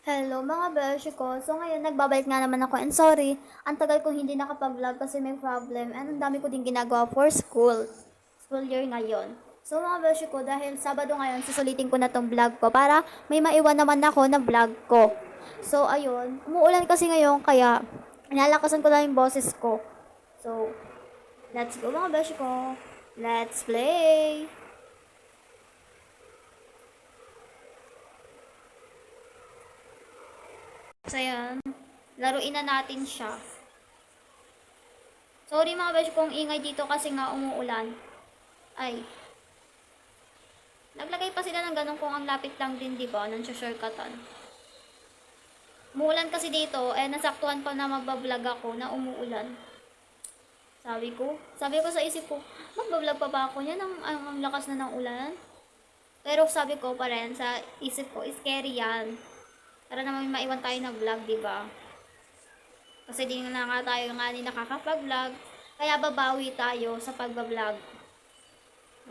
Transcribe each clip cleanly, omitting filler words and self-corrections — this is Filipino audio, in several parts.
Hello mga beshi ko. So ngayon nagbabalik nga naman ako and sorry, ang tagal ko hindi nakapag-vlog kasi may problem and ang dami ko din ginagawa for school. School year ngayon. So mga beshi ko, dahil Sabado ngayon, susulitin ko na tong vlog ko para may maiwan naman ako na vlog ko. So ayun, umuulan kasi ngayon kaya inalakasan ko lang yung boses ko. So, let's go mga beshi ko. Let's play! So ayun, laruin na natin siya. Sorry mga besh kung ingay dito kasi nga umuulan. Ay, naglagay pa sila ng ganun kung ang lapit lang din, di ba? Nang shortcutan. Umuulan kasi dito, eh nasaktuhan pa na magbablog ako na umuulan. Sabi ko sa isip ko, magbablog pa ba ako niyan ang lakas na ng ulan? Pero sabi ko pa rin sa isip ko, scary yan. Para naman maiwan tayo ng vlog, di ba? Kasi di na nga tayo nga ni nakakapag-vlog. Kaya babawi tayo sa pagbablog.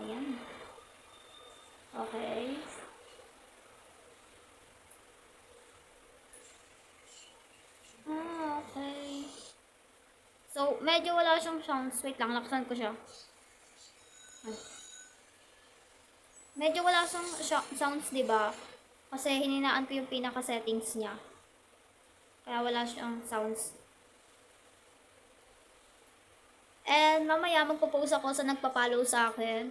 Ayan. Okay. Okay. So, medyo wala siyang sounds. Wait lang, laksan ko siya. Ay. Medyo wala siyang sounds, di ba? Kasi hininaan ko yung pinaka-settings niya. Kaya wala siyang sounds. And mamaya magpo-post ako sa nagpa-follow sa akin.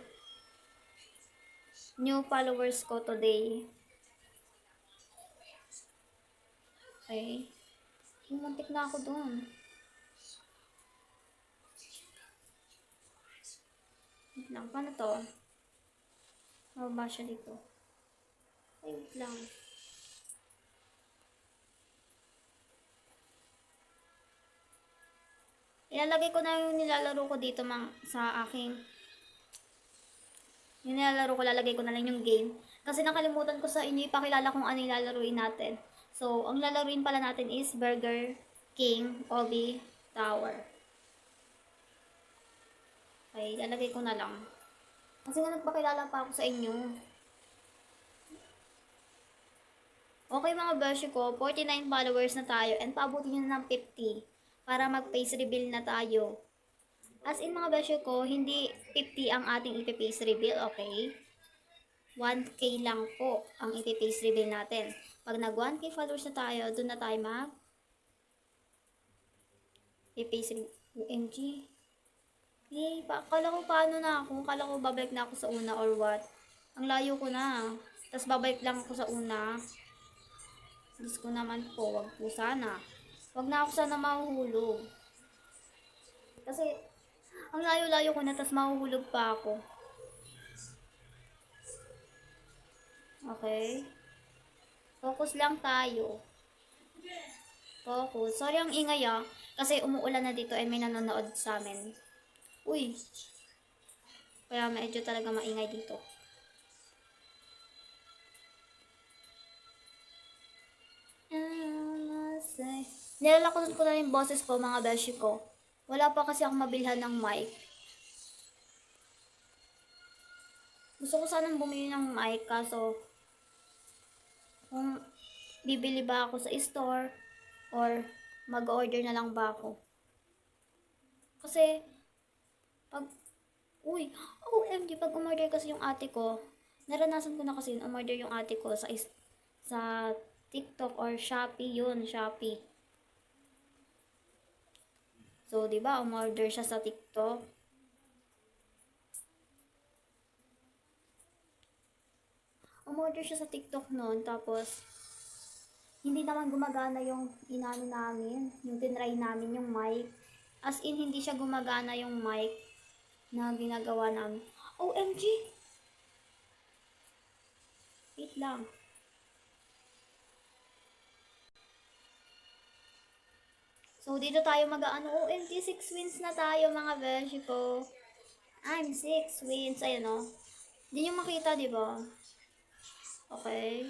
New followers ko today. Okay. Muntik na ako dun. Wait lang, paano to? Mababa siya dito. Ay, wait lang. Ilalagay ko na yung nilalaro ko dito sa aking yung nilalaro ko, lalagay ko na lang yung game. Kasi nakalimutan ko sa inyo ipakilala kung ano yung lalaruin natin. So, ang lalaruin pala natin is Burger King Obi Tower. Okay, lalagay ko na lang. Kasi nga nagpakilala pa ako sa inyo. Okay mga beshi ko, 49 followers na tayo and paabutin nyo ng 50 para mag-face reveal na tayo. As in mga beshi ko, hindi 50 ang ating ipi-face reveal, okay? 1K lang po ang ipi-face reveal natin. Pag nag 1K followers na tayo, doon na tayo i-face reveal. UMG. Yay, kala ko paano na ako? Kala ko babalik na ako sa una or what? Ang layo ko na. Tapos babalik lang ako sa una. Diyos ko naman po, wag po sana. Wag na ako sana mahuhulog. Kasi, ang layo-layo ko na, tapos mahuhulog pa ako. Okay? Focus lang tayo. Focus. Sorry ang ingay kasi umuulan na dito ay may nanonood sa amin. Uy! Kaya medyo talaga maingay dito. Nilalakot ko na yung boses ko mga beshi ko. Wala pa kasi akong mabilhan ng mic. Gusto ko sanang bumili ng mic kaso kung bibili ba ako sa store or mag-order na lang ba ako. Kasi pag OMG, pag umorder kasi yung ate ko, naranasan ko na kasi umorder yung ate ko sa TikTok or Shopee yun, Shopee. So, di ba, umorder siya sa TikTok. Umorder siya sa TikTok noon, tapos hindi naman gumagana yung inano namin, yung tinry namin yung mic. As in, hindi siya gumagana yung mic na ginagawa namin. OMG! Wait lang. So, dito tayo mag-ano. OMG, 6 wins na tayo mga beshi ko. I'm 6 wins. Ayan o. Hindi nyo makita, di ba? Okay.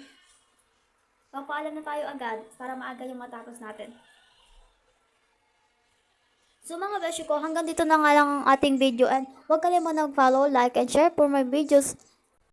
Papaalam na tayo agad para maaga yung matapos natin. So mga beshi ko, hanggang dito na nga lang ang ating video and huwag kalimutan mag-follow, like, and share for my videos.